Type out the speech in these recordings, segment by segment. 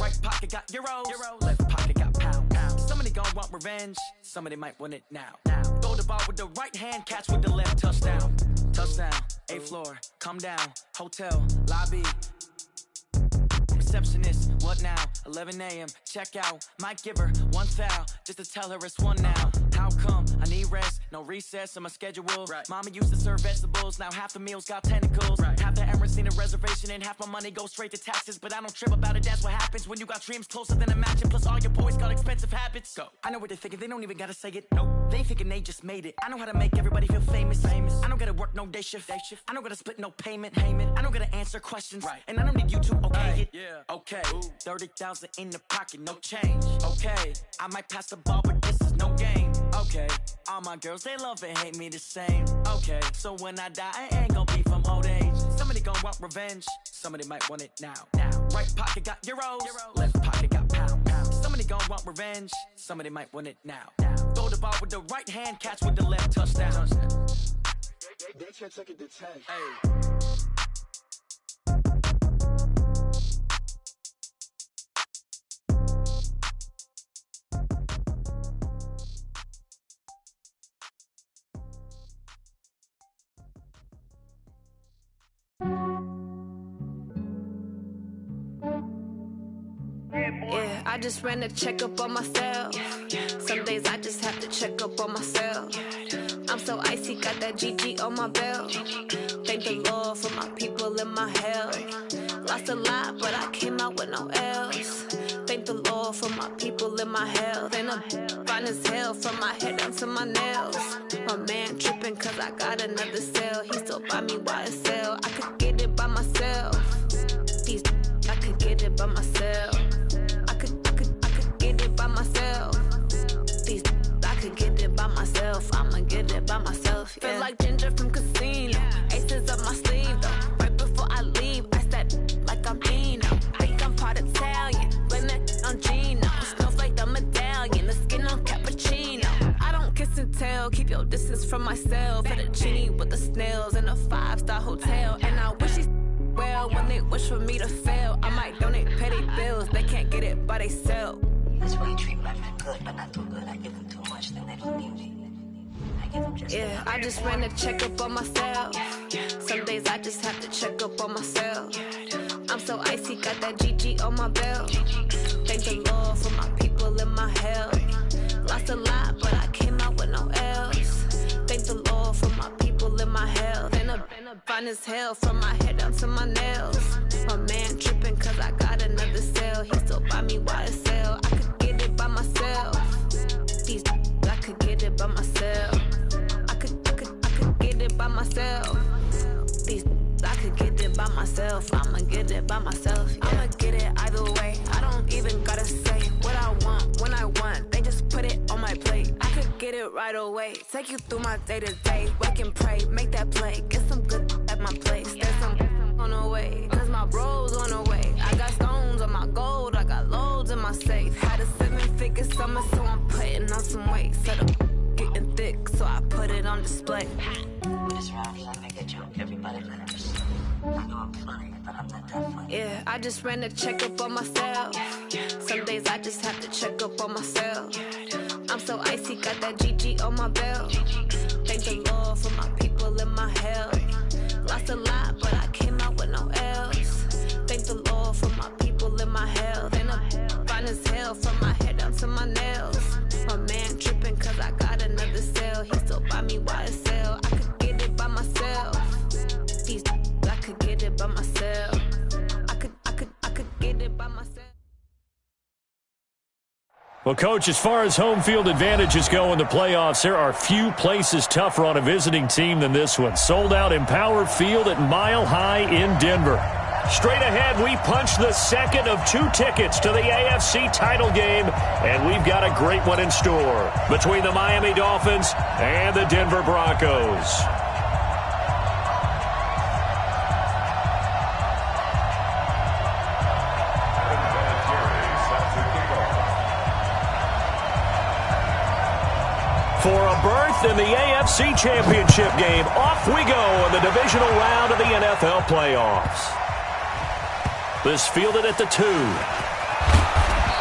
Right pocket got euros, left pocket got pounds. Somebody gon' want revenge, somebody might want it now. Throw the ball with the right hand, catch with the left, touchdown. Touchdown, 8th floor, come down, hotel, lobby. Receptionist, what now? 11 a.m. check out. Might give her one foul just to tell her it's one now. How come? I need rest, no recess in my schedule. Right. Mama used to serve vegetables, now half the meals got tentacles. Right. Half the Emirates need a reservation and half my money goes straight to taxes. But I don't trip about it, that's what happens when you got dreams closer than a matching. Plus all your boys got expensive habits. Go. I know what they're thinking, they don't even gotta say it. Nope. They thinking they just made it. I know how to make everybody feel famous. I don't gotta work no day shift. I don't gotta split no payment. I don't gotta answer questions. Right. And I don't need you to okay it. Yeah. Okay, 30,000 in the pocket, no change. Okay, I might pass the ball, but this is no game. Okay, all my girls, they love and hate me the same. Okay, so when I die, I ain't gonna be from old age. Somebody gon' want revenge, somebody might want it now. Right pocket got euros, left pocket got pounds. Somebody gon' want revenge, somebody might want it now. Throw the ball with the right hand, catch with the left, touchdown. They can't take it to 10. Hey. Yeah, I just ran a checkup on myself. Some days I just have to check up on myself. I'm so icy, got that GG on my belt. Thank the Lord for my people in my health. Lost a lot, but I came out with no L's. Thank the Lord for my people in my health. And I'm fine as hell from my head down to my nails. My man tripping cause I got another cell. He still buy me YSL. I could get it by myself. These I could get it by myself. I could get it by myself. These I could get it by myself. I'ma get it by myself. Yeah. Feel like Ginger from Casino. Aces up my sleeve though. Right before I leave, I step like I'm Dino. Think I'm part Italian. Blame that on Gino. Snowflake the medallion. The skin on cappuccino. I don't kiss and tell. Keep your distance from myself. Fettuccine with the snails in a 5-star hotel. And I wish he's well when they wish for me to fail. I might donate petty bills. They can't get it by they self. That's why you treat my friend good, but not too good. I give them too much, then they don't need me. I give them just yeah, I just ran a checkup on myself. Some days I just have to check up on myself. I'm so icy, got that GG on my belt. Thank the Lord for my people in my health. Lost a lot, but I came out with no L's. Thank the Lord for my people in my health. And I'm fine as hell from my head down to my nails. My man tripping cause I got another cell. He still buy me YSL. I could get it by myself. These I could get it by myself. I could get it by myself. These I could get it by myself. I'ma get it by myself. Yeah. I'ma get it either way. I don't even gotta say what I want when I want. They just put it on my plate. I could get it right away. Take you through my day to day. Wake and pray, make that play. Get some good at my place. There's some on the way. Cause my bro's on the way. I got stones on my gold. I got loads in my safe. Had a 7-figure summer, so I'm putting on some weight. Set up getting thick, so I put it on display. When it's round, I make a joke. Everybody laughs. I know I'm funny, but I'm not that funny. Yeah, I just ran a checkup on myself. Some days I just have to check up on myself. I'm so icy, got that GG on my belt. Thank the Lord for my people in my health. Lost a lot, but I came out with no L's. Thank the Lord for my people in my health. And I'm fine as hell from my head down to my nails. My man tripping cause I got another cell. He still buy me YSL. I could get it by myself. These I could get it by myself. I could get it by myself. Well, Coach, as far as home field advantages go in the playoffs, there are few places tougher on a visiting team than this one. Sold out Empower Field at Mile High in Denver. Straight ahead, we punch the second of 2 tickets to the AFC title game, and we've got a great one in store between the Miami Dolphins and the Denver Broncos. For a berth in the AFC Championship game, off we go in the divisional round of the NFL playoffs. This fielded at the 2.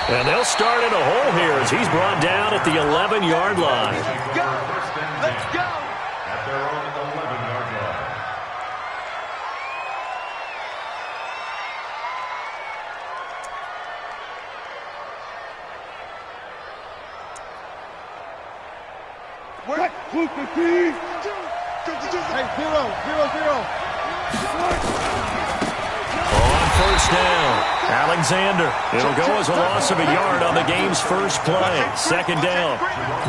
And they'll start in a hole here as he's brought down at the 11-yard line. Let's go! Let's go! At their own 11-yard line. What? Hey, 0-0-0. On first down, Alexander. It'll go as a loss of a yard on the game's first play. Second down.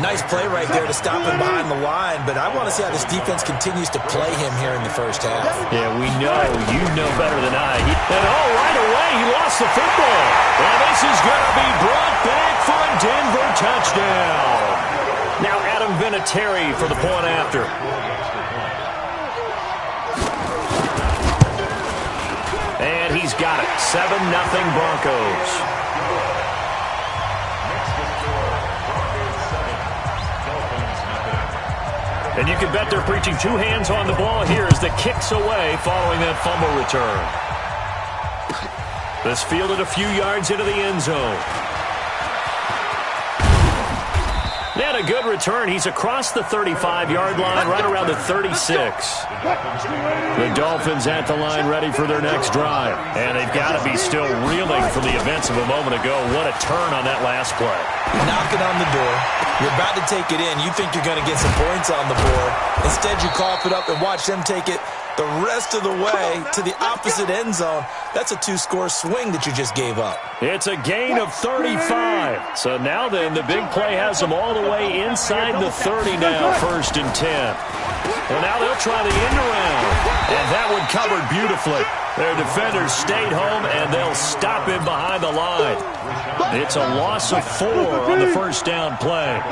Nice play right there to stop him behind the line, but I want to see how this defense continues to play him here in the first half. Yeah, we know. You know better than I. Right away, he lost the football. And this is going to be brought back for a Denver touchdown. Now Adam Vinatieri for the point after. And he's got it. 7-0 Broncos. And you can bet they're preaching two hands on the ball here as the kick's away following that fumble return. This fielded a few yards into the end zone. They had a good return. He's across the 35-yard line, right around the 36. The Dolphins at the line ready for their next drive. And they've got to be still reeling from the events of a moment ago. What a turn on that last play. Knocking on the door. You're about to take it in. You think you're going to get some points on the board. Instead, you cough it up and watch them take it the rest of the way to the opposite end zone. That's a two-score swing that you just gave up. It's a gain of 35. So now then, the big play has them all the way inside the 30 now, 1st and 10. Well, now they'll try the end around. And that one covered beautifully. Their defenders stayed home, and they'll him behind the line. It's a loss of 4 on the first down play.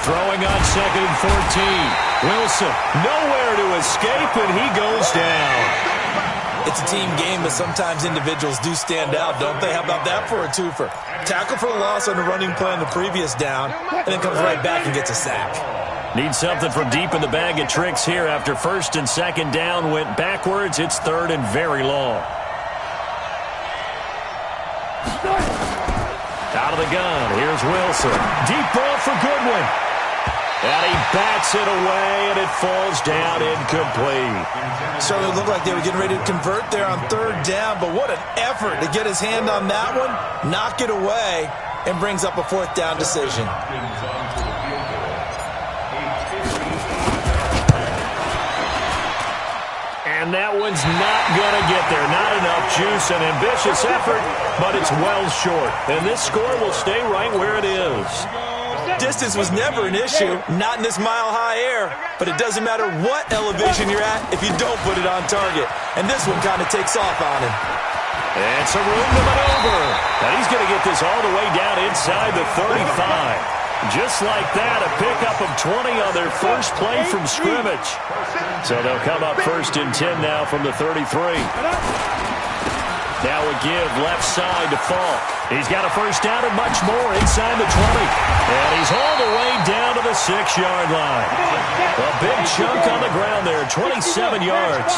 Throwing on 2nd and 14. Wilson nowhere to escape, and he goes down. It's a team game, but sometimes individuals do stand out, don't they? How about that for a twofer? Tackle for a loss on the running play on the previous down, and then comes right back and gets a sack. Need something from deep in the bag of tricks here after 1st and 2nd down went backwards. It's 3rd and very long. Out of the gun, here's Wilson. Deep ball for Goodwin. And he bats it away, and it falls down incomplete. Certainly looked like they were getting ready to convert there on 3rd down, but what an effort to get his hand on that one, knock it away, and brings up a 4th down decision. And that one's not going to get there. Not enough juice, an ambitious effort, but it's well short. And this score will stay right where it is. Distance was never an issue, not in this mile-high air, but it doesn't matter what elevation you're at if you don't put it on target. And this one kind of takes off on him. And some room to maneuver. And he's going to get this all the way down inside the 35. Just like that, a pickup of 20 on their first play from scrimmage. So they'll come up 1st and 10 now from the 33. Now a give left side to Falk. He's got a first down and much more inside the 20. And he's all the way down to the 6-yard line. A big chunk on the ground there, 27 yards.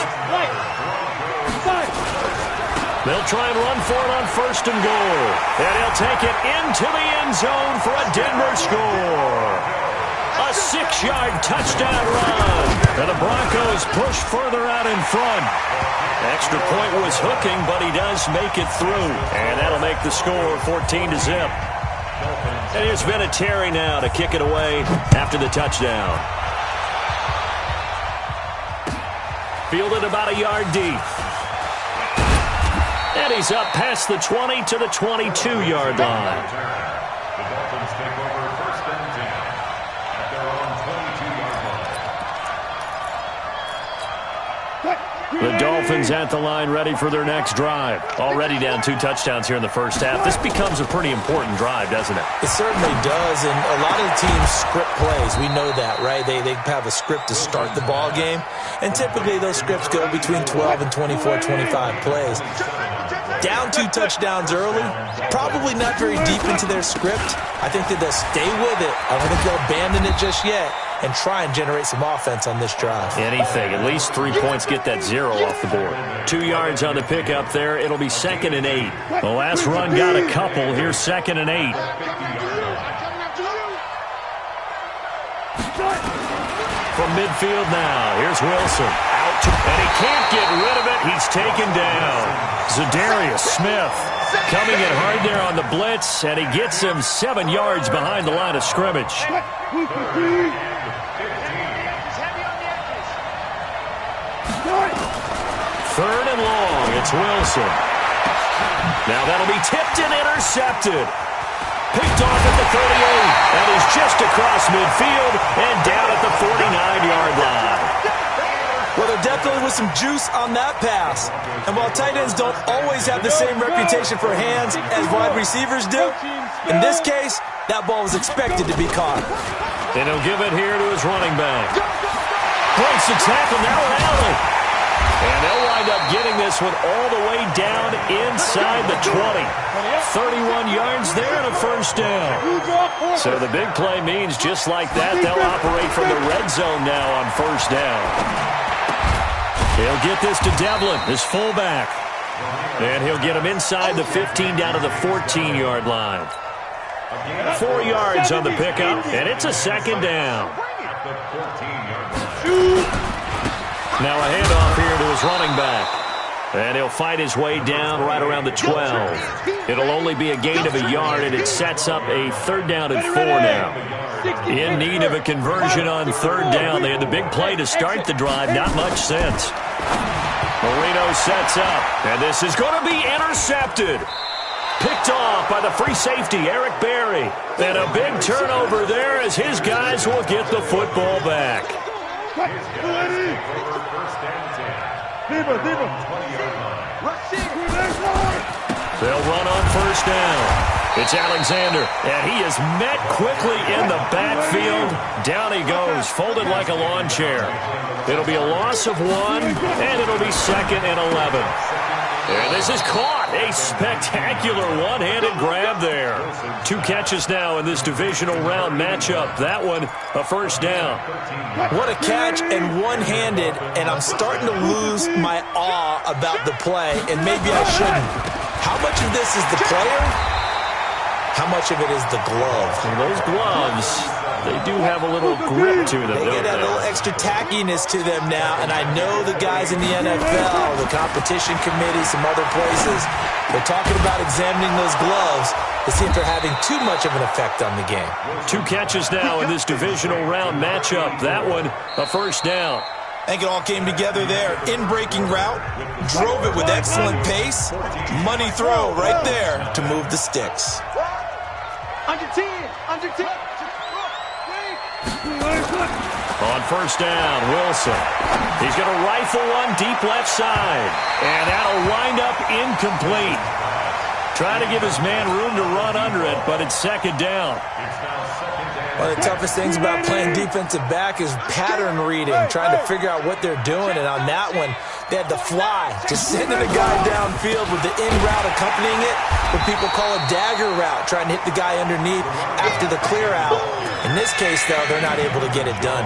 They'll try and run for it on 1st and goal. And he'll take it into the end zone for a Denver score. A 6-yard touchdown run. And the Broncos push further out in front. Extra point was hooking, but he does make it through. And that'll make the score 14-0. And it's Vinatieri now to kick it away after the touchdown. Fielded about a yard deep. And he's up past the 20 to the 22-yard line. The Dolphins take over 1st and 10 at their own 22-yard line. The Dolphins at the line ready for their next drive. Already down 2 touchdowns here in the first half. This becomes a pretty important drive, doesn't it? It certainly does, and a lot of the teams script plays. We know that, right? They have a script to start the ball game, and typically those scripts go between 12 and 24, 25 plays. Down 2 touchdowns early, probably not very deep into their script. I think that they'll stay with it. I don't think they'll abandon it just yet. and try and generate some offense on this drive. Anything. At least 3 points, get that 0 off the board. 2 yards on the pickup there. It'll be 2nd and 8. The last run got a couple. Here's 2nd and 8. From midfield now, here's Wilson. Out, and he can't get rid of it. He's taken down. Zadarius Smith coming in hard there on the blitz, and he gets him 7 yards behind the line of scrimmage. 3rd and long, it's Wilson. Now that'll be tipped and intercepted. Picked off at the 38. That is just across midfield and down at the 49-yard line. Well, there definitely was some juice on that pass. And while tight ends don't always have the same reputation for hands as wide receivers do, in this case, that ball was expected to be caught. And he'll give it here to his running back. Breaks the tackle, now Allen. And they'll wind up getting this one all the way down inside the 20. 31 yards there and a 1st down. So the big play means just like that, they'll operate from the red zone now on 1st down. He'll get this to Devlin, his fullback. And he'll get him inside the 15 down to the 14-yard line. 4 yards on the pickup, and it's a 2nd down. Now a handoff here to his running back. And he'll fight his way down right around the 12. It'll only be a gain of a yard, and it sets up a 3rd down and 4 now. In need of a conversion on 3rd down. They had the big play to start the drive. Not much sense. Marino sets up, and this is going to be intercepted. Picked off by the free safety, Eric Berry. And a big turnover there as his guys will get the football back. They'll run on 1st down. It's Alexander, and he is met quickly in the backfield. Down he goes, folded like a lawn chair. It'll be a loss of 1, and it'll be 2nd and 11. And this is caught. A spectacular one-handed grab there. 2 catches now in this divisional round matchup. That one, a 1st down. What a catch and one-handed, and I'm starting to lose my awe about the play, and maybe I shouldn't. How much of this is the player? How much of it is the glove? And those gloves, they do have a little grip to them, They don't get a little extra tackiness to them now, and I know the guys in the NFL, the competition committee, some other places, they're talking about examining those gloves to see if they're having too much of an effect on the game. 2 catches now in this divisional round matchup. That one, a 1st down. I think it all came together there. In-breaking route, drove it with excellent pace. Money throw right there to move the sticks. Under 10. On 1st down, Wilson. He's going to rifle one deep left side. And that'll wind up incomplete. Trying to give his man room to run under it, but it's 2nd down. One of the toughest things about playing defensive back is pattern reading, trying to figure out what they're doing. And on that one, they had the fly, just sending a guy downfield with the in route accompanying it, what people call a dagger route, trying to hit the guy underneath after the clear out. In this case, though, they're not able to get it done.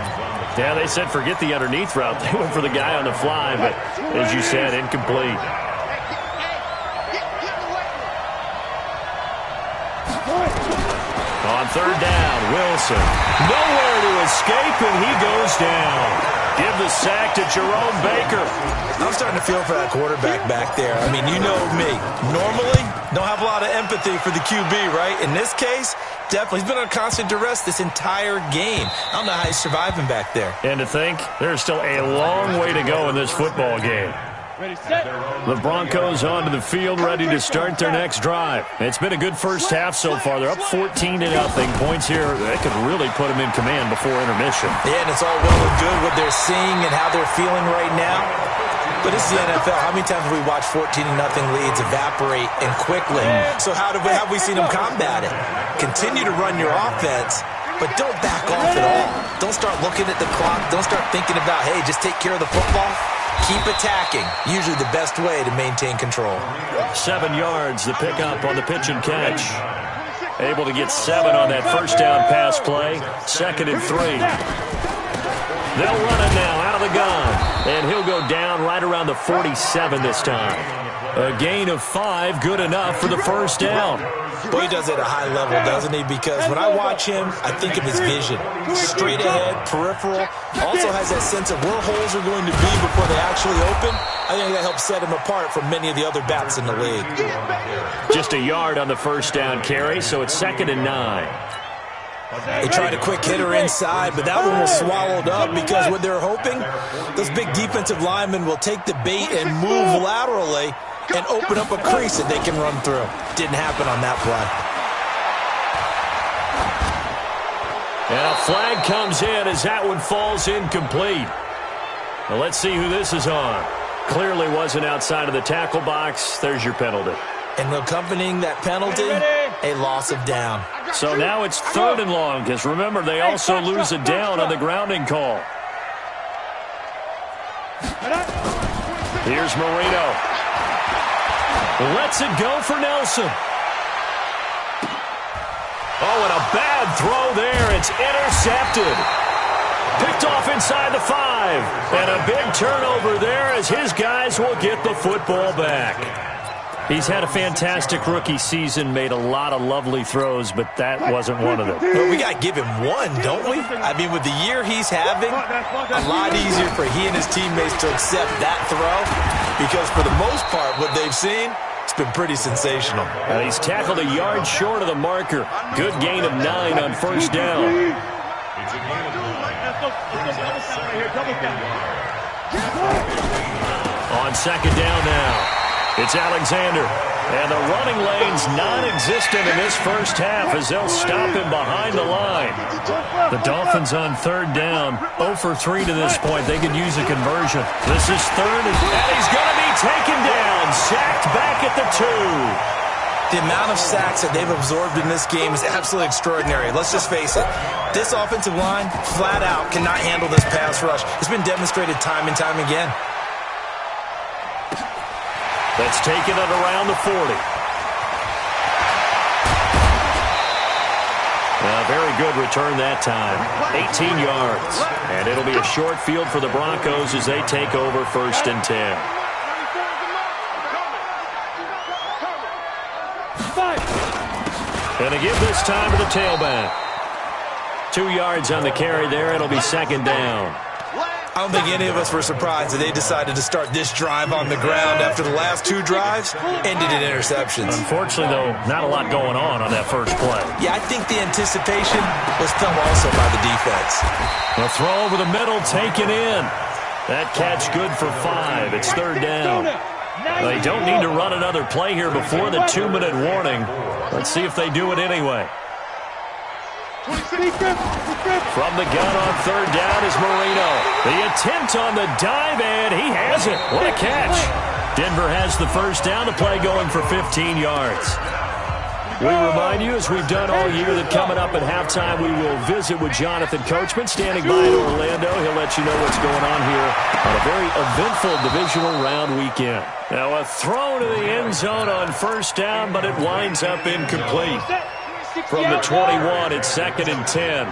Yeah, they said forget the underneath route. They went for the guy on the fly, but as you said, incomplete. On 3rd down, Wilson. Nowhere to escape, and he goes down. Give the sack to Jerome Baker. I'm starting to feel for that quarterback back there. I mean, you know me. Normally, don't have a lot of empathy for the QB, right? In this case, definitely. He's been on constant duress this entire game. I don't know how he's surviving back there. And to think, there's still a long way to go in this football game. The Broncos onto the field, ready to start their next drive. It's been a good first half so far. They're up 14-0. Points here that could really put them in command before intermission. Yeah, and it's all well and good what they're seeing and how they're feeling right now. But this is the NFL. How many times have we watched 14-0 leads evaporate and quickly? So how have we seen them combat it? Continue to run your offense, but don't back off at all. Don't start looking at the clock. Don't start thinking about, hey, just take care of the football. Keep attacking. Usually the best way to maintain control. 7 yards, the pickup on the pitch and catch. Able to get 7 on that first down pass play. 2nd and 3. They'll run it now out of the gun. And he'll go down right around the 47 this time. A gain of 5, good enough for the first down. Boy, he does it at a high level, doesn't he? Because when I watch him, I think of his vision. Straight ahead, peripheral. Also has that sense of where holes are going to be before they actually open. I think that helps set him apart from many of the other backs in the league. Just a yard on the first down carry, so it's 2nd and 9. They tried a quick hitter inside, but that one was swallowed up because what they're hoping, those big defensive linemen will take the bait and move laterally and open up a crease that they can run through. Didn't happen on that play. And a flag comes in as that one falls incomplete. Well, let's see who this is on. Clearly wasn't outside of the tackle box. There's your penalty. And accompanying that penalty, a loss of down. So now it's 3rd and long, because remember, they also lose a down on the grounding call. Here's Marino. Lets it go for Nelson. Oh, and a bad throw there. It's intercepted. Picked off inside the 5. And a big turnover there as his guys will get the football back. He's had a fantastic rookie season, made a lot of lovely throws, but that wasn't one of them. Well, we got to give him one, don't we? I mean, with the year he's having, a lot easier for he and his teammates to accept that throw because for the most part, what they've seen, it's been pretty sensational. Well, he's tackled a yard short of the marker. Good gain of 9 on first down. On 2nd down now. It's Alexander, and the running lane's non-existent in this first half as they'll stop him behind the line. The Dolphins on 3rd down, 0 for 3 to this point. They could use a conversion. This is 3rd, and he's going to be taken down, sacked back at the 2. The amount of sacks that they've absorbed in this game is absolutely extraordinary. Let's just face it. This offensive line, flat out, cannot handle this pass rush. It's been demonstrated time and time again. Let's take it at around the 40. Very good return that time. 18 yards. And it'll be a short field for the Broncos as they take over 1st and 10. And again this time to the tailback. 2 yards on the carry there. It'll be 2nd down. I don't think any of us were surprised that they decided to start this drive on the ground after the last 2 drives ended in interceptions. Unfortunately, though, not a lot going on that first play. Yeah, I think the anticipation was felt also by the defense. A throw over the middle, taken in. That catch good for 5. It's 3rd down. They don't need to run another play here before the 2-minute warning. Let's see if they do it anyway. From the gun on 3rd down is Marino. The attempt on the dive, and he has it. What a catch. Denver has the first down, the play going for 15 yards. We remind you, as we've done all year, that coming up at halftime, we will visit with Jonathan Coachman standing by in Orlando. He'll let you know what's going on here on a very eventful divisional round weekend. Now, a throw to the end zone on first down, but it winds up incomplete. From the 21, it's 2nd and 10.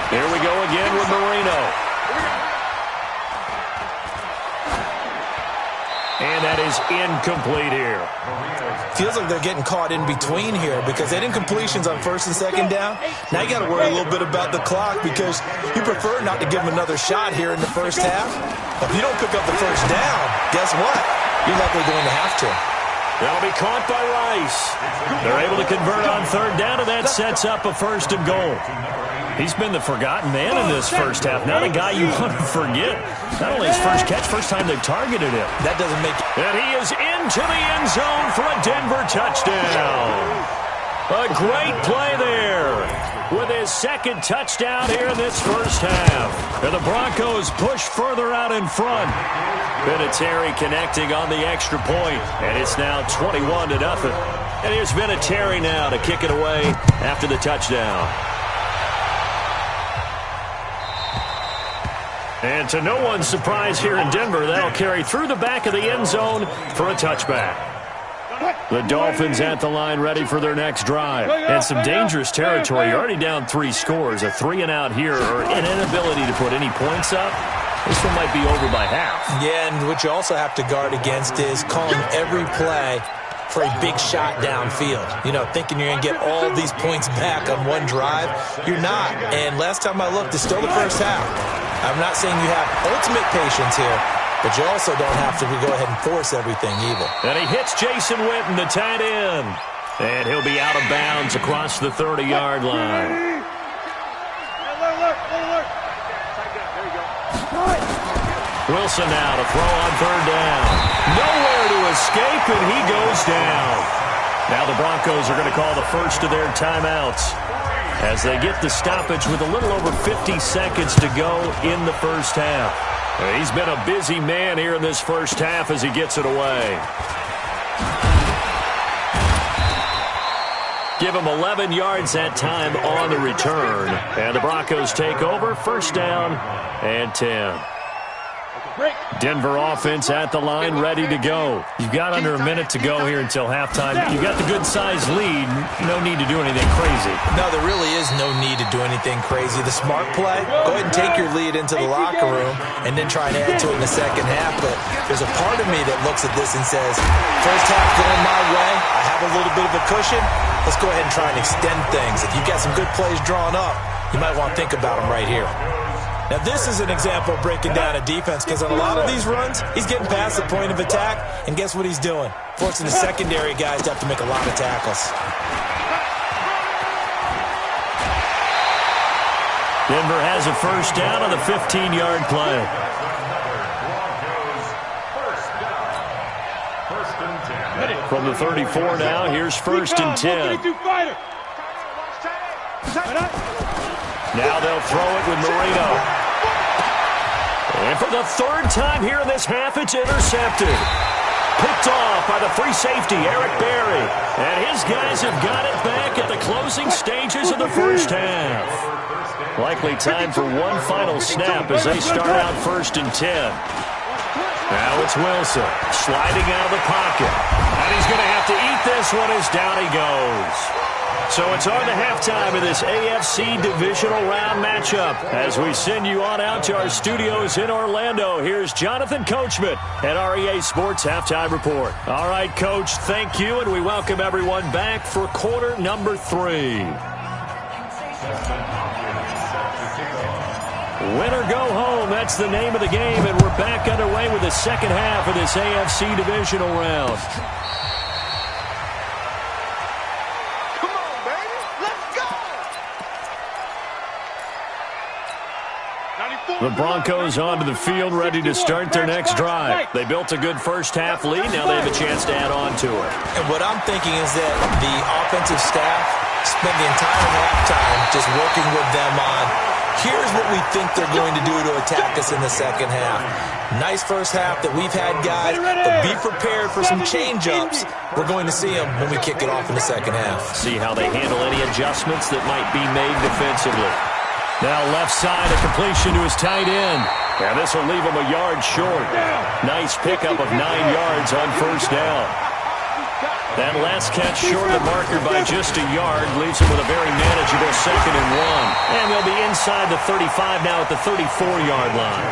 Here we go again with Marino. And that is incomplete here. Feels like they're getting caught in between here because they didn't completions on 1st and 2nd down. Now you got to worry a little bit about the clock because you prefer not to give them another shot here in the first half. But if you don't pick up the first down, guess what? You're likely going to have to. That'll be caught by Rice. They're able to convert on 3rd down, and that sets up a 1st and goal. He's been the forgotten man in this first half. Not a guy you want to forget. Not only his first catch, first time they've targeted him. That doesn't make it. And he is into the end zone for a Denver touchdown. A great play there with his 2nd touchdown here in this first half. And the Broncos push further out in front. Vinatieri connecting on the extra point, and it's now 21-0. And here's Vinatieri now to kick it away after the touchdown. And to no one's surprise here in Denver, that'll carry through the back of the end zone for a touchback. The Dolphins at the line ready for their next drive. And some dangerous territory. You're already down 3 scores. A 3-and-out here or an inability to put any points up. This one might be over by half. Yeah, and what you also have to guard against is calling every play for a big shot downfield. You know, thinking you're going to get all these points back on one drive. You're not. And last time I looked, it's still the first half. I'm not saying you have ultimate patience here, but you also don't have to go ahead and force everything either. And he hits Jason Witten, the tight end. And he'll be out of bounds across the 30-yard line. Wilson now to throw on 3rd down. Nowhere to escape, and he goes down. Now the Broncos are going to call the first of their timeouts as they get the stoppage with a little over 50 seconds to go in the first half. He's been a busy man here in this first half as he gets it away. Give him 11 yards that time on the return. And the Broncos take over, 1st down and 10. Denver offense at the line, ready to go. You've got under a minute to go here until halftime. You've got the good-sized lead. No need to do anything crazy. No, there really is no need to do anything crazy. The smart play, go ahead and take your lead into the locker room and then try and add to it in the second half. But there's a part of me that looks at this and says, first half going my way, I have a little bit of a cushion. Let's go ahead and try and extend things. If you've got some good plays drawn up, you might want to think about them right here. Now, this is an example of breaking down a defense because on a lot of these runs, he's getting past the point of attack, and guess what he's doing? Forcing the secondary guys to have to make a lot of tackles. Denver has a 1st down on the 15-yard play. From the 34 now, here's 1st and 10. Now they'll throw it with Marino. And for the 3rd time here in this half, it's intercepted. Picked off by the free safety, Eric Berry. And his guys have got it back at the closing stages of the first half. Likely time for one final snap as they start out 1st and 10. Now it's Wilson sliding out of the pocket. And he's going to have to eat this one as down he goes. So it's on to halftime of this AFC divisional round matchup. As we send you on out to our studios in Orlando, here's Jonathan Coachman at REA Sports Halftime Report. All right, Coach, thank you, and we welcome everyone back for quarter number 3. Win or go home, that's the name of the game, and we're back underway with the second half of this AFC divisional round. The Broncos onto the field, ready to start their next drive. They built a good first half lead. Now they have a chance to add on to it. And what I'm thinking is that the offensive staff spent the entire halftime just working with them on, here's what we think they're going to do to attack us in the second half. Nice first half that we've had, guys, but be prepared for some change-ups. We're going to see them when we kick it off in the second half. See how they handle any adjustments that might be made defensively. Now left side, a completion to his tight end. And this will leave him a yard short. Nice pickup of 9 yards on 1st down. That last catch short of the marker by just a yard leaves him with a very manageable 2nd and 1. And they'll be inside the 35 now at the 34-yard line.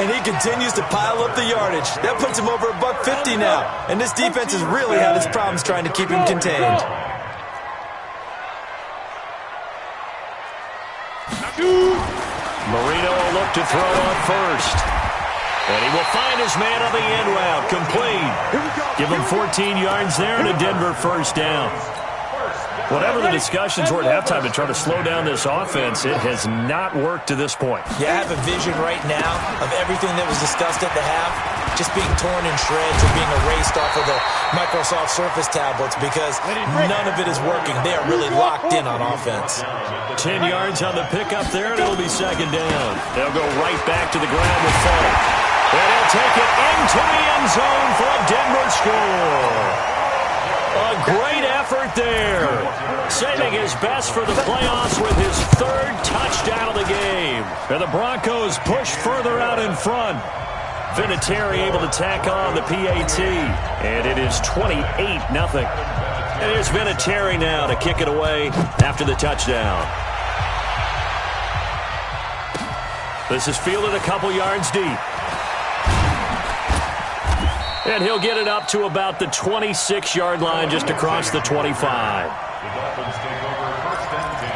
And he continues to pile up the yardage. That puts him over $150 now. And this defense has really had its problems trying to keep him contained. Marino will look to throw on 1st. And he will find his man on the end route. Complete. Give him 14 yards there and a Denver 1st down. Whatever the discussions were at halftime to try to slow down this offense, it has not worked to this point. Yeah, I have a vision right now of everything that was discussed at the half just being torn in shreds or being erased off of the Microsoft Surface tablets because none of it is working. They are really locked in on offense. 10 yards on the pickup there, and it'll be 2nd down. They'll go right back to the ground with Fall. And he'll take it into the end zone for a Denver score. A great effort there. Saving his best for the playoffs with his 3rd touchdown of the game. And the Broncos push further out in front. Vinatieri able to tack on the PAT, and it is 28-0. And here's Vinatieri now to kick it away after the touchdown. This is fielded a couple yards deep. And he'll get it up to about the 26-yard line, just across the 25. The Dolphins take over first and 10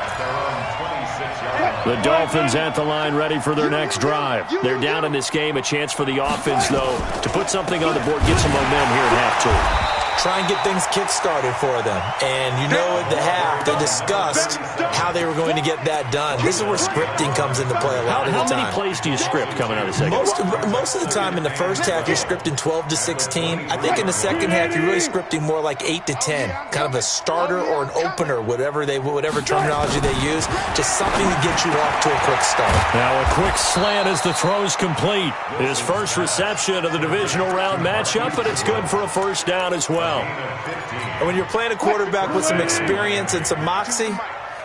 at their own 26-yard line. The Dolphins at the line, ready for their next drive. They're down in this game. A chance for the offense, though, to put something on the board, get some momentum here at half-2. Try and get things kick-started for them. And you know at the half, they discussed how they were going to get that done. This is where scripting comes into play a lot of the time. How many plays do you script coming out of the second half? Most of the time in the first half, you're scripting 12 to 16. I think in the second half, you're really scripting more like 8 to 10. Kind of a starter or an opener, whatever terminology they use. Just something to get you off to a quick start. Now a quick slant as the throw's complete. His first reception of the divisional round matchup, but it's good for a first down as well. And when you're playing a quarterback with some experience and some moxie,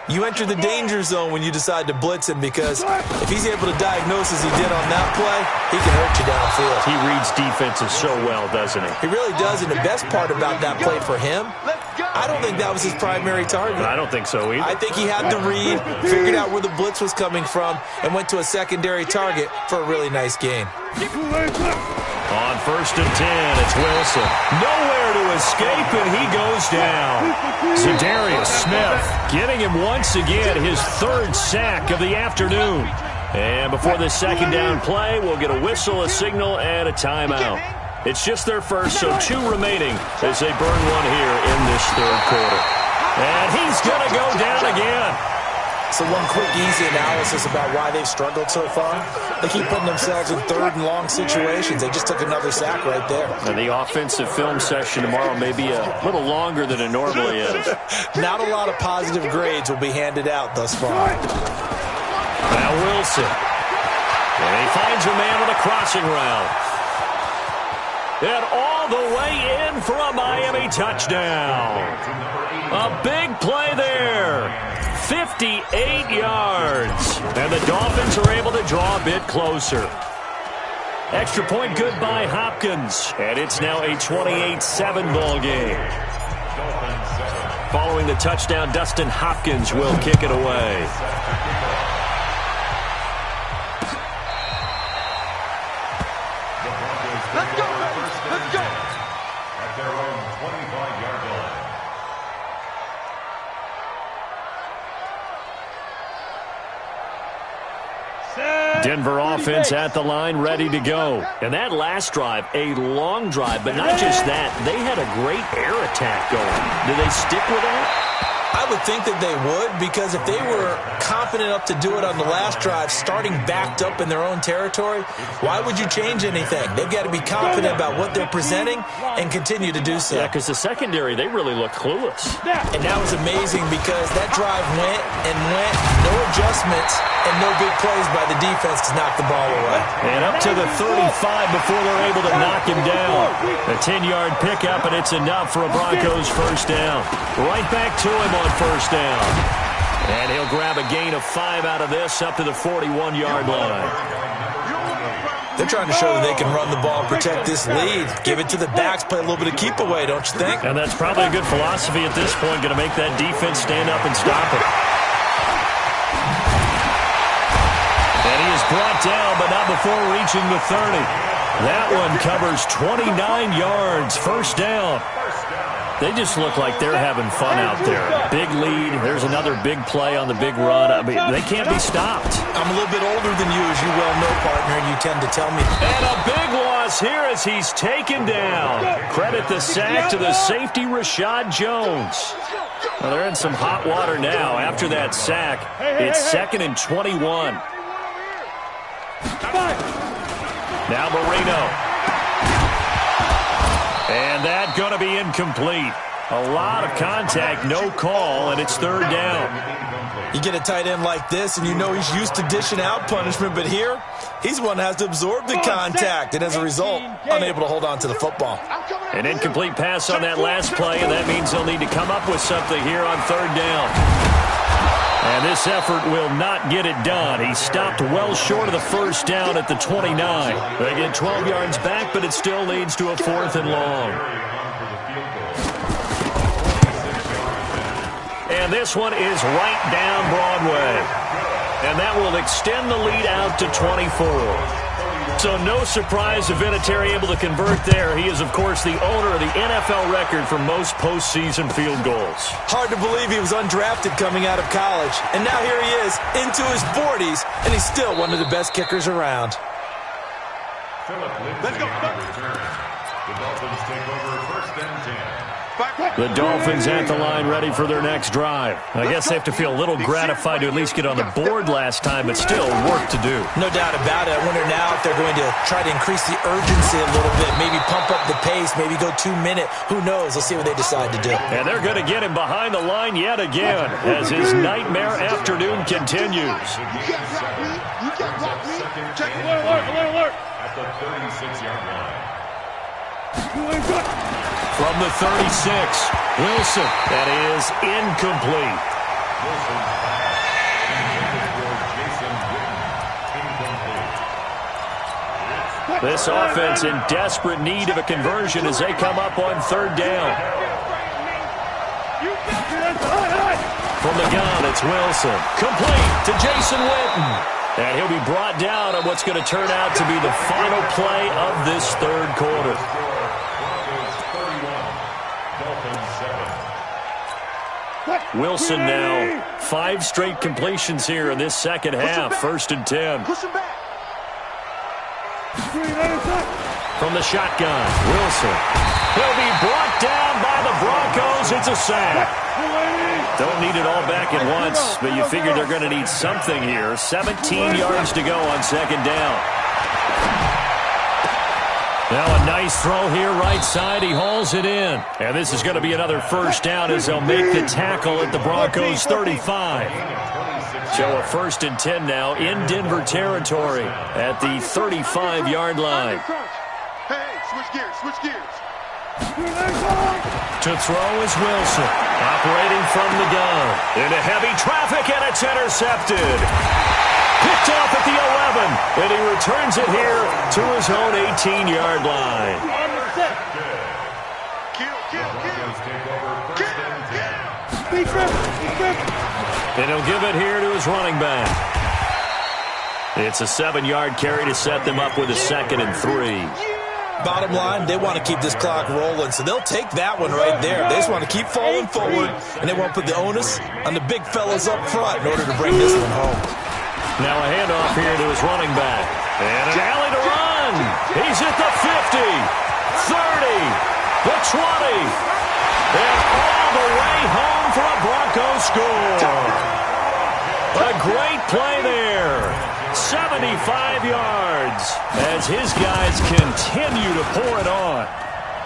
you enter the danger zone when you decide to blitz him, because if he's able to diagnose as he did on that play, he can hurt you downfield. He reads defenses so well, doesn't he? He really does, and the best part about that play for him, I don't think that was his primary target. I don't think so either. I think he had the read, figured out where the blitz was coming from, and went to a secondary target for a really nice gain. On first and 10, it's Wilson. Nowhere to escape, and he goes down. Zadarius Smith getting him once again, his third sack of the afternoon. And before this second down play, we'll get a whistle, a signal, and a timeout. It's just their first, so 2 remaining as they burn one here in this third quarter. And he's going to go down again. So one quick, easy analysis about why they've struggled so far. They keep putting themselves in third and long situations. They just took another sack right there. And the offensive film session tomorrow may be a little longer than it normally is. Not a lot of positive grades will be handed out thus far. Now Wilson. And he finds a man on a crossing route. And all the way in for a Miami touchdown. A big play there. 58 yards. And the Dolphins are able to draw a bit closer. Extra point good by Hopkins. And it's now a 28-7 ball game. Following the touchdown, Dustin Hopkins will kick it away. Let's go, let's go. At their own 25-yard line. Denver offense at the line, ready to go. And that last drive, a long drive, but not just that. They had a great air attack going. Do they stick with that? I would think that they would, because if they were confident enough to do it on the last drive, starting backed up in their own territory, why would you change anything? They've got to be confident about what they're presenting and continue to do so. Yeah, because the secondary, they really look clueless. And that was amazing, because that drive went, no adjustments, and no big plays by the defense to knock the ball away. And up to the 35 before they're able to knock him down. A 10-yard pickup, and it's enough for a Broncos first down. Right back to him on first down. And he'll grab a gain of 5 out of this, up to the 41-yard line. They're trying to show that they can run the ball, protect this lead, give it to the backs, play a little bit of keep away, don't you think? And that's probably a good philosophy at this point, going to make that defense stand up and stop it. And he is brought down, but not before reaching the 30. That one covers 29 yards, first down. They just look like they're having fun out there. Big lead. There's another big play on the big run. I mean, they can't be stopped. I'm a little bit older than you, as you well know, partner, and you tend to tell me. And a big loss here as he's taken down. Credit the sack to the safety, Rashad Jones. Well, they're in some hot water now after that sack. It's 2nd and 21. Now Marino. And that going to be incomplete. A lot of contact, no call, and it's third down. You get a tight end like this, and you know he's used to dishing out punishment, but here, he's one that has to absorb the contact, and as a result, unable to hold on to the football. An incomplete pass on that last play, and that means they'll need to come up with something here on third down. And this effort will not get it done. He stopped well short of the first down at the 29. They get 12 yards back, but it still leads to a 4th and long. And this one is right down Broadway. And that will extend the lead out to 24. So no surprise if Vinatieri able to convert there. He is, of course, the owner of the NFL record for most postseason field goals. Hard to believe he was undrafted coming out of college. And now here he is into his 40s, and he's still one of the best kickers around. Let's go. The Dolphins take over 1st and 10. The Dolphins at the line ready for their next drive. I guess they have to feel a little gratified to at least get on the board last time, but still work to do. No doubt about it. I wonder now if they're going to try to increase the urgency a little bit, maybe pump up the pace, maybe go 2-minute. Who knows? Let's see what they decide to do. And they're going to get him behind the line yet again as his nightmare afternoon continues. You can't block me. Check alert. At the 36-yard line. From the 36, Wilson. That is incomplete. Wilson's pass intended for Jason Witten. Incomplete. This offense in desperate need of a conversion as they come up on 3rd down. From the gun, it's Wilson. Complete to Jason Witten. And he'll be brought down on what's going to turn out to be the final play of this 3rd quarter. Wilson now 5 straight completions here in this second half. 1st and 10. Push him back. From the shotgun, Wilson. He'll be brought down by the Broncos. It's a sack. Don't need it all back at once, but you figure they're going to need something here. 17 yards to go on 2nd down. Now a nice throw here right side. He hauls it in. And this is going to be another 1st down as they'll make the tackle at the Broncos 35. So a 1st and 10 now in Denver territory at the 35-yard line. Hey, switch gears. To throw is Wilson, operating from the gun. Into heavy traffic, and it's intercepted. Picked off at the 11, and he returns it here to his own 18-yard line. And he'll give it here to his running back. It's a 7-yard carry to set them up with a 2nd and 3. Bottom line, they want to keep this clock rolling, so they'll take that one right there. They just want to keep falling forward, and they want to put the onus on the big fellas up front in order to bring this one home. Now a handoff here to his running back. And an alley to run. He's at the 50, 30, the 20, and all the way home for a Broncos score. A great play there. 75 yards as his guys continue to pour it on.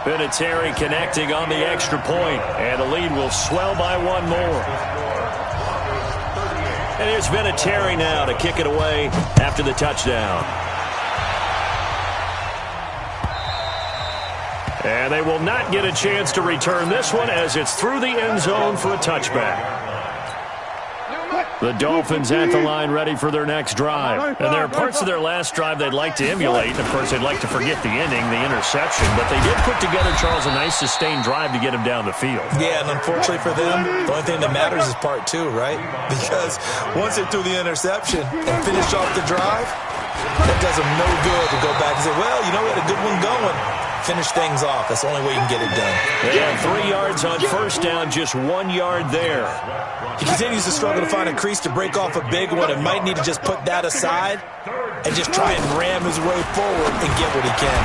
Vinatieri connecting on the extra point, and the lead will swell by 1 more. And here's Vinatieri now to kick it away after the touchdown. And they will not get a chance to return this one as it's through the end zone for a touchback. The Dolphins at the line ready for their next drive. And there are parts of their last drive they'd like to emulate. And, of course, they'd like to forget the inning, the interception. But they did put together, Charles, a nice sustained drive to get him down the field. Yeah, and unfortunately for them, the only thing that matters is part 2, right? Because once they threw the interception and finished off the drive, that does them no good to go back and say, well, you know, we had a good one going. Finish things off. That's the only way you can get it done. They had 3 yards on 1st down, just 1 yard there. He continues to struggle to find a crease to break off a big one and might need to just put that aside and just try and ram his way forward and get what he can.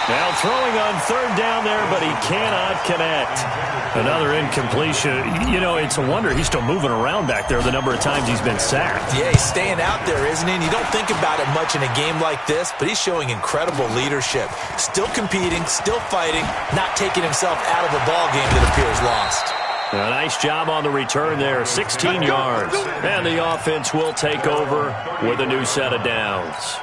Now throwing on 3rd down there, but he cannot connect. Another incompletion. You know, it's a wonder he's still moving around back there the number of times he's been sacked. Yeah, he's staying out there, isn't he? And you don't think about it much in a game like this, but he's showing incredible leadership. Still competing, still fighting, not taking himself out of a ball game that appears lost. A nice job on the return there, 16 yards. And the offense will take over with a new set of downs.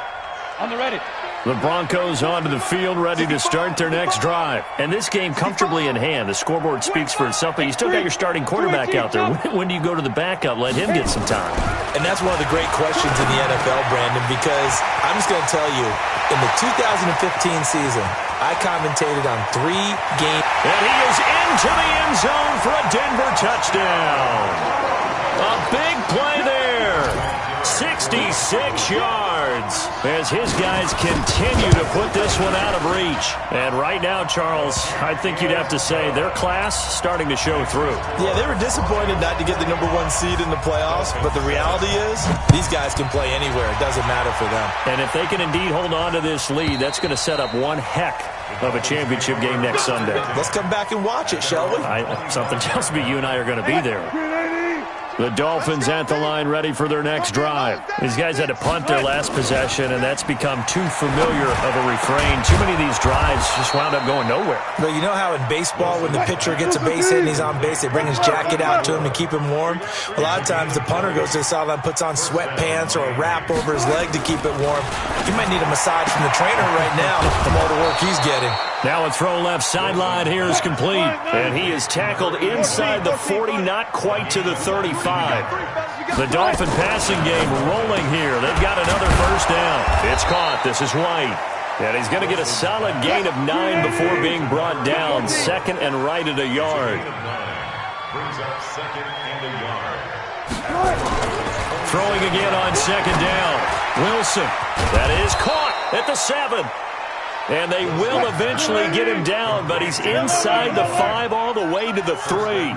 On the ready. The Broncos onto the field, ready to start their next drive. And this game comfortably in hand. The scoreboard speaks for itself, but you still got your starting quarterback out there. When do you go to the backup? Let him get some time. And that's one of the great questions in the NFL, Brandon, because I'm just going to tell you, in the 2015 season, I commentated on 3 games. And he is into the end zone for a Denver touchdown. A big play there. 66 yards as his guys continue to put this one out of reach. And right now, Charles, I think you'd have to say their class starting to show through. Yeah, they were disappointed not to get the number 1 seed in the playoffs, but the reality is these guys can play anywhere. It doesn't matter for them. And if they can indeed hold on to this lead, that's going to set up one heck of a championship game next Sunday. Let's come back and watch it, shall we? Something tells me you and I are going to be there. The Dolphins at the line, ready for their next drive. These guys had to punt their last possession, and that's become too familiar of a refrain. Too many of these drives just wound up going nowhere. But you know how in baseball, when the pitcher gets a base hit and he's on base, they bring his jacket out to him to keep him warm? A lot of times the punter goes to the sideline, puts on sweatpants or a wrap over his leg to keep it warm. He might need a massage from the trainer right now from all the work he's getting. Now a throw left sideline here is complete. And he is tackled inside the 40, not quite to the 35. The Dolphin passing game rolling here. They've got another first down. It's caught. This is White. And he's going to get a solid gain of 9 before being brought down. Second and right at a yard. Brings up second and a yard. Throwing again on second down. Wilson. That is caught at the 7. And they will eventually get him down, but he's inside the 5 all the way to the 3.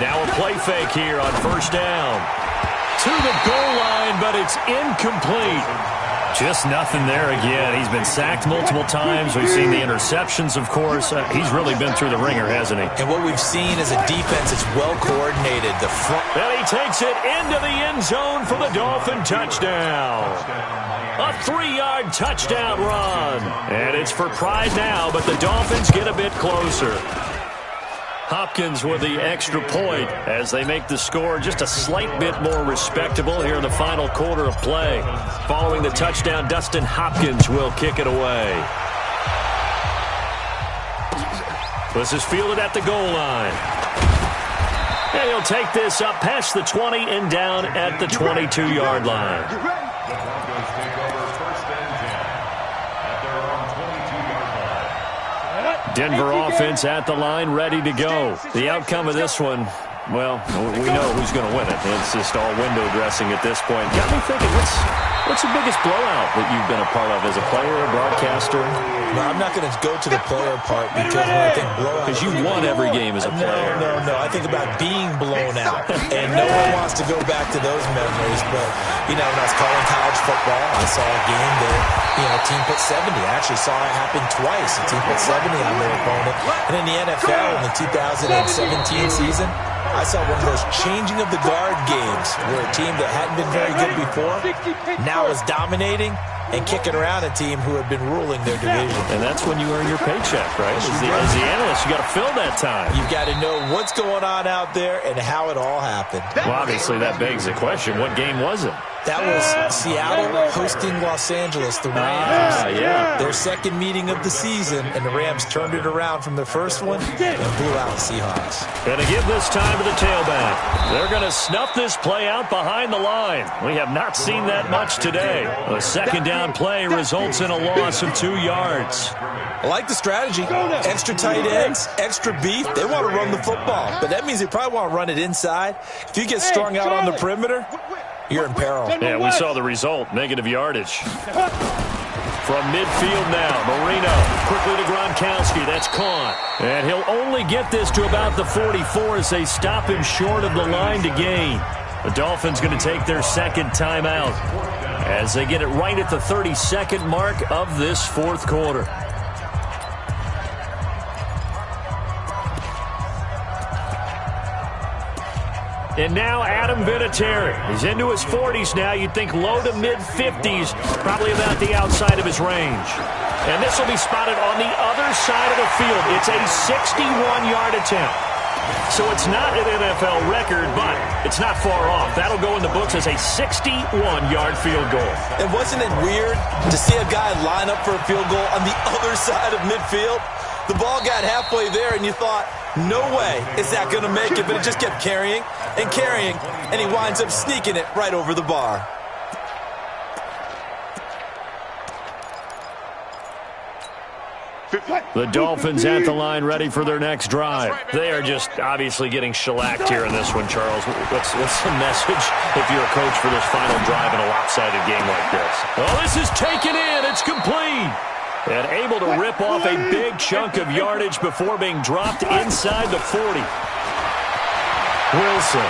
Now a play fake here on first down. To the goal line, but it's incomplete. Just nothing there again. He's been sacked multiple times. We've seen the interceptions, of course. He's really been through the ringer, hasn't he? And what we've seen is a defense that's well coordinated. The front. And he takes it into the end zone for the Dolphin touchdown. A 3-yard touchdown run. And it's for pride now, but the Dolphins get a bit closer. Hopkins with the extra point as they make the score just a slight bit more respectable here in the final quarter of play. Following the touchdown, Dustin Hopkins will kick it away. This is fielded at the goal line. And he'll take this up past the 20 and down at the 22-yard line. The Broncos take over first and 10 at their own 22-yard line. Denver offense at the line, ready to go. The outcome of this one, well, we know who's going to win it. It's just all window dressing at this point. Got me thinking, what's the biggest blowout that you've been a part of as a player, a broadcaster? No, I'm not going to go to the player part because when I think blowout... Because you won every game as a player. No. I think about being blown out. And no one wants to go back to those memories. But, when I was calling college football, I saw a game that, a team put 70. I actually saw it happen twice. A team put 70 on their opponent. And in the NFL, in the 2017 season, I saw one of those changing of the guard games where a team that hadn't been very good before now is dominating and kicking around a team who had been ruling their division. And that's when you earn your paycheck, right? As the analyst, you got to fill that time. You've got to know what's going on out there and how it all happened. Well, obviously, that begs the question, what game was it? That was Seattle hosting Los Angeles, the Rams. Yeah. Their second meeting of the season, and the Rams turned it around from their first one and blew out the Seahawks. Going to give this time to the tailback. They're going to snuff this play out behind the line. We have not seen that much today. A second down play results in a loss of 2 yards. I like the strategy. Extra tight ends, extra beef. They want to run the football, but that means they probably want to run it inside. If you get strung out on the perimeter, you're in peril. Yeah, we saw the result. Negative yardage. From midfield now, Marino quickly to Gronkowski. That's caught. And he'll only get this to about the 44 as they stop him short of the line to gain. The Dolphins going to take their second timeout as they get it right at the 32nd mark of this fourth quarter. And now Adam Vinatieri. He's into his 40s now. You'd think low to mid-50s, probably about the outside of his range. And this will be spotted on the other side of the field. It's a 61-yard attempt. So it's not an NFL record, but it's not far off. That'll go in the books as a 61-yard field goal. And wasn't it weird to see a guy line up for a field goal on the other side of midfield? The ball got halfway there, and you thought, no way is that going to make it, but it just kept carrying, and he winds up sneaking it right over the bar. The Dolphins at the line ready for their next drive. They are just obviously getting shellacked here in this one, Charles. What's the message if you're a coach for this final drive in a lopsided game like this? Oh, this is taken in. It's complete. And able to rip off a big chunk of yardage before being dropped inside the 40. Wilson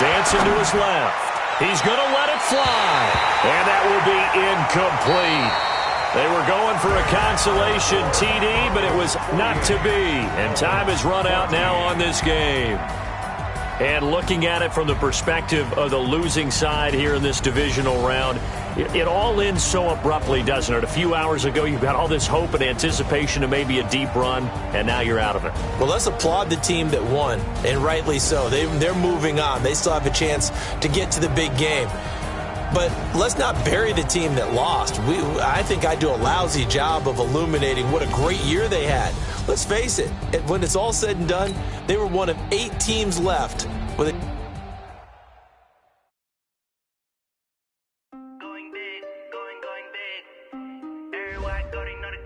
dancing to his left. He's going to let it fly. And that will be incomplete. They were going for a consolation TD, but it was not to be. And time has run out now on this game. And looking at it from the perspective of the losing side here in this divisional round, it all ends so abruptly, doesn't it? A few hours ago, you've got all this hope and anticipation of maybe a deep run, and now you're out of it. Well, let's applaud the team that won, and rightly so. They're moving on. They still have a chance to get to the big game. But let's not bury the team that lost. I think I do a lousy job of illuminating what a great year they had. Let's face it, when it's all said and done, they were one of 8 teams left with a going big, going big. Everywhere I go, they know the